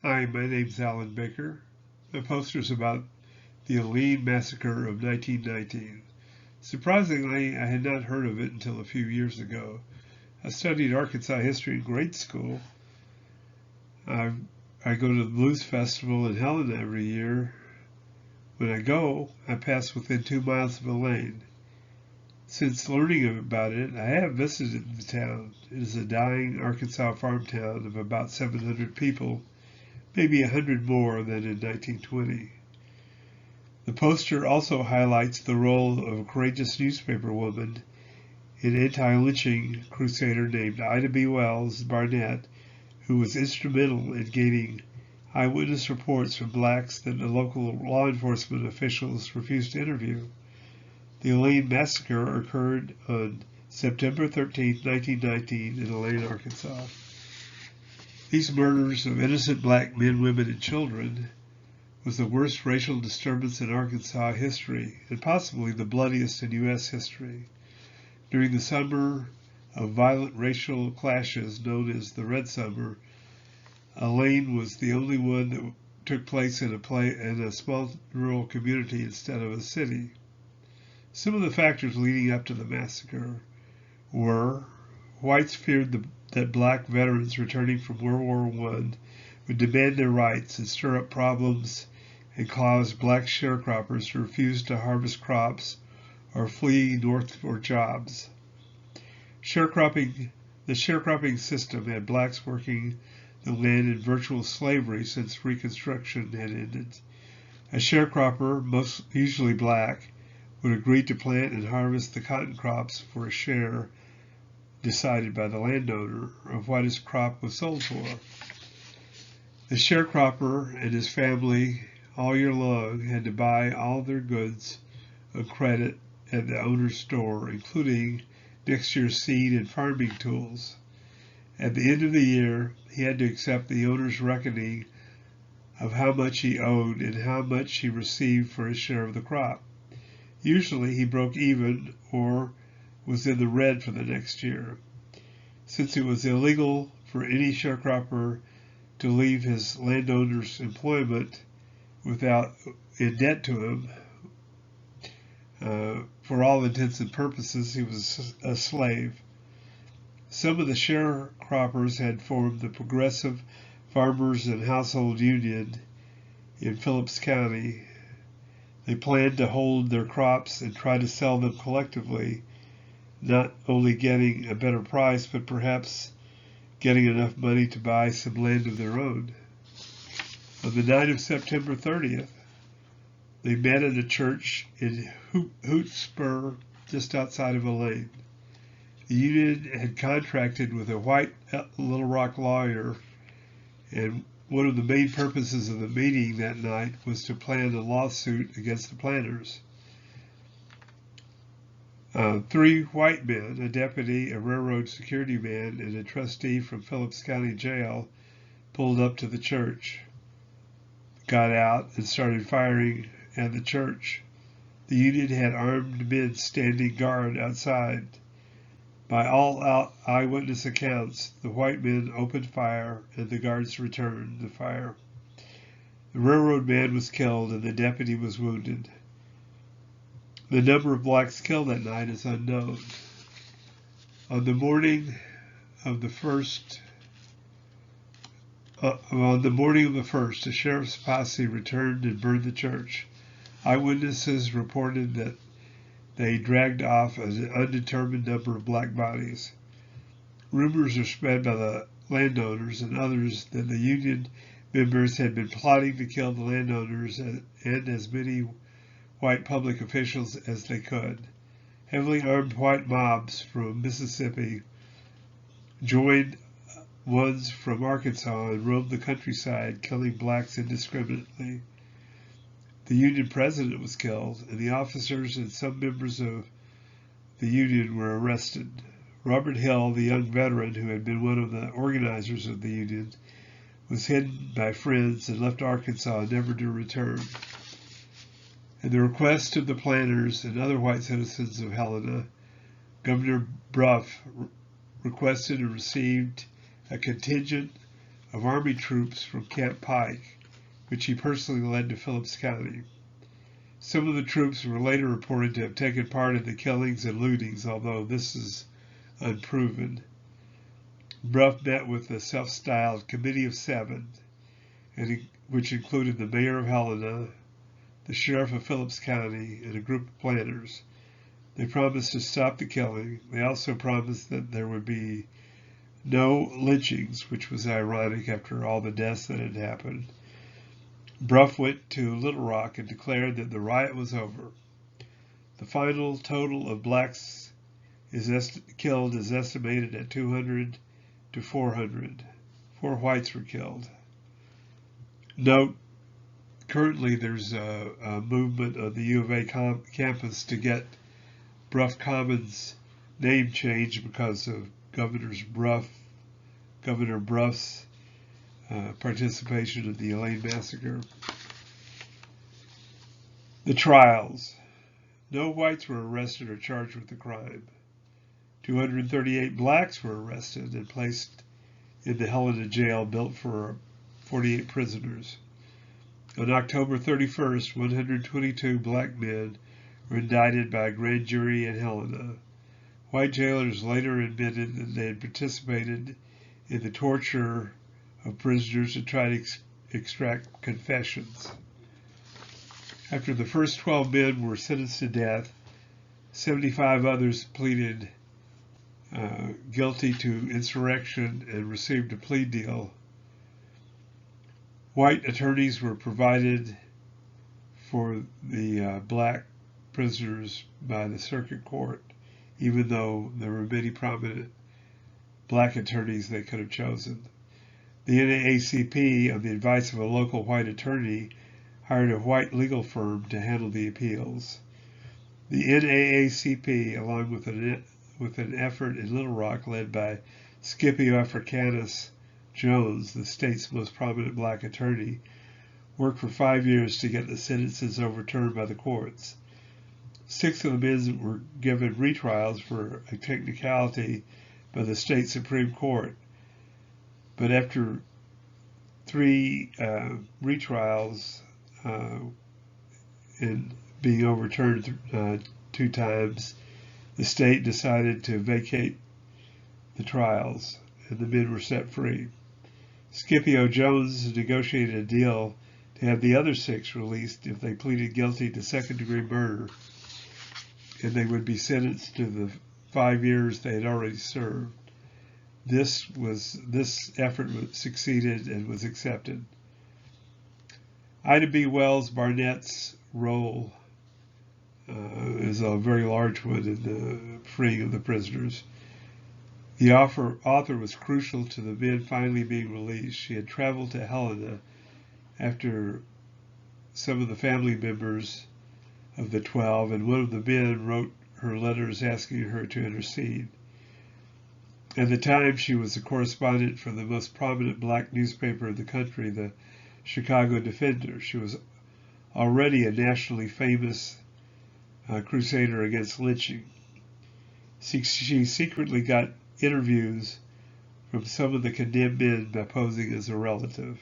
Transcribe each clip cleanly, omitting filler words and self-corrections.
Hi, my name's Alan Baker. My poster's about the Elaine massacre of 1919. Surprisingly, I had not heard of it until a few years ago. I studied Arkansas history in grade school. I, I go to the Blues Festival in Helena every year. When I go, I pass within 2 miles of Elaine. Since learning about it, I have visited the town. It is a dying Arkansas farm town of about 700 people, maybe 100 more than in 1920. The poster also highlights the role of a courageous newspaper woman, an anti-lynching crusader named Ida B. Wells Barnett, who was instrumental in gaining eyewitness reports from blacks that the local law enforcement officials refused to interview. The Elaine massacre occurred on September 13, 1919 in Elaine, Arkansas. These murders of innocent black men, women, and children was the worst racial disturbance in Arkansas history, and possibly the bloodiest in U.S. history. During the summer of violent racial clashes known as the Red Summer, Elaine was the only one that took place in a small rural community instead of a city. Some of the factors leading up to the massacre were whites feared that black veterans returning from World War I would demand their rights and stir up problems and cause black sharecroppers to refuse to harvest crops or flee north for jobs. The sharecropping system had blacks working the land in virtual slavery since Reconstruction had ended. A sharecropper, usually black, would agree to plant and harvest the cotton crops for a share decided by the landowner of what his crop was sold for. The sharecropper and his family all year long had to buy all their goods on credit at the owner's store, including next year's seed and farming tools. At the end of the year, he had to accept the owner's reckoning of how much he owed and how much he received for his share of the crop. Usually he broke even or was in the red for the next year. Since it was illegal for any sharecropper to leave his landowner's employment without in debt to him, for all intents and purposes, he was a slave. Some of the sharecroppers had formed the Progressive Farmers and Household Union in Phillips County. They planned to hold their crops and try to sell them collectively, not only getting a better price, but perhaps getting enough money to buy some land of their own. On the night of September 30th, they met at a church in Hootsburg, just outside of Elaine. The union had contracted with a white Little Rock lawyer, and one of the main purposes of the meeting that night was to plan a lawsuit against the planners. 3 white men, a deputy, a railroad security man, and a trustee from Phillips County Jail, pulled up to the church, got out, and started firing at the church. The union had armed men standing guard outside. By all eyewitness accounts, the white men opened fire and the guards returned the fire. The railroad man was killed and the deputy was wounded. The number of blacks killed that night is unknown. On the morning of the 1st, a sheriff's posse returned and burned the church. Eyewitnesses reported that they dragged off an undetermined number of black bodies. Rumors are spread by the landowners and others that the union members had been plotting to kill the landowners and as many white public officials as they could. Heavily armed white mobs from Mississippi joined ones from Arkansas and roamed the countryside, killing blacks indiscriminately. The union president was killed, and the officers and some members of the union were arrested. Robert Hill, the young veteran who had been one of the organizers of the union, was hidden by friends and left Arkansas never to return. At the request of the planners and other white citizens of Helena, Governor Bruff requested and received a contingent of Army troops from Camp Pike, which he personally led to Phillips County. Some of the troops were later reported to have taken part in the killings and lootings, although this is unproven. Bruff met with the self-styled Committee of Seven, which included the mayor of Helena, the sheriff of Phillips County, and a group of planners. They promised to stop the killing. They also promised that there would be no lynchings, which was ironic after all the deaths that had happened. Bruff went to Little Rock and declared that the riot was over. The final total of blacks killed is estimated at 200 to 400. 4 whites were killed. Note, currently there's a movement on the U of A campus to get Bruff Commons name changed because of Governor Bruff's participation in the Elaine massacre. The trials. No whites were arrested or charged with the crime. 238 blacks were arrested and placed in the Helena jail built for 48 prisoners. On October 31st, 122 black men were indicted by a grand jury in Helena. White jailers later admitted that they had participated in the torture of prisoners to try to extract confessions. After the first 12 men were sentenced to death, 75 others pleaded guilty to insurrection and received a plea deal. White attorneys were provided for the black prisoners by the circuit court, even though there were many prominent black attorneys they could have chosen. The NAACP, on the advice of a local white attorney, hired a white legal firm to handle the appeals. The NAACP, along with an effort in Little Rock led by Scipio Africanus Jones, the state's most prominent black attorney, worked for 5 years to get the sentences overturned by the courts. 6 of the men were given retrials for a technicality by the state Supreme Court. But after 3 retrials and being overturned 2 times, the state decided to vacate the trials, and the men were set free. Scipio Jones negotiated a deal to have the other 6 released if they pleaded guilty to second-degree murder, and they would be sentenced to the 5 years they had already served. This effort succeeded and was accepted. Ida B. Wells Barnett's role is a very large one in the freeing of the prisoners. The author was crucial to the men finally being released. She had traveled to Helena after some of the family members of the 12, and one of the men wrote her letters asking her to intercede. At the time, she was a correspondent for the most prominent black newspaper in the country, the Chicago Defender. She was already a nationally famous crusader against lynching. She secretly got interviews from some of the condemned men by posing as a relative.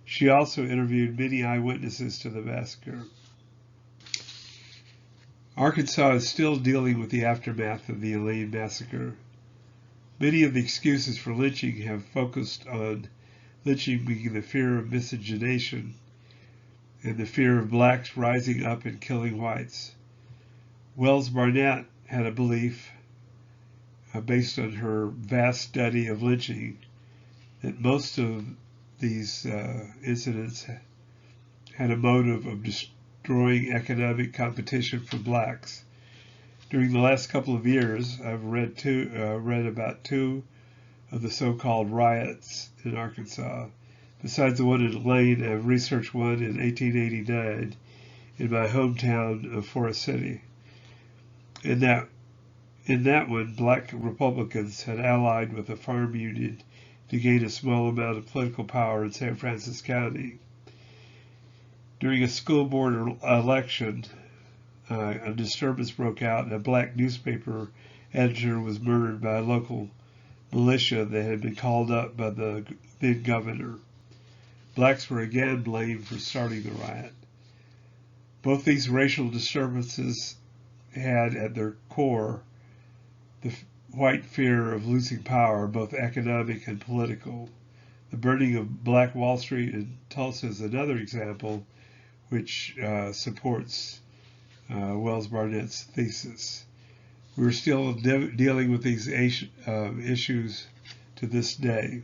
She also interviewed many eyewitnesses to the massacre. Arkansas is still dealing with the aftermath of the Elaine massacre. Many of the excuses for lynching have focused on lynching being the fear of miscegenation and the fear of blacks rising up and killing whites. Wells Barnett had a belief, based on her vast study of lynching, that most of these incidents had a motive of destroying economic competition for blacks. During the last couple of years, I've read about 2 of the so-called riots in Arkansas. Besides the one in Elaine, I've researched one in 1889 in my hometown of Forest City. In that one, black Republicans had allied with the farm union to gain a small amount of political power in San Francisco County. During a school board election, a disturbance broke out and a black newspaper editor was murdered by a local militia that had been called up by the then governor. Blacks were again blamed for starting the riot. Both these racial disturbances had at their core the white fear of losing power, both economic and political. The burning of Black Wall Street in Tulsa is another example which supports Wells Barnett's thesis. We're still dealing with these issues to this day.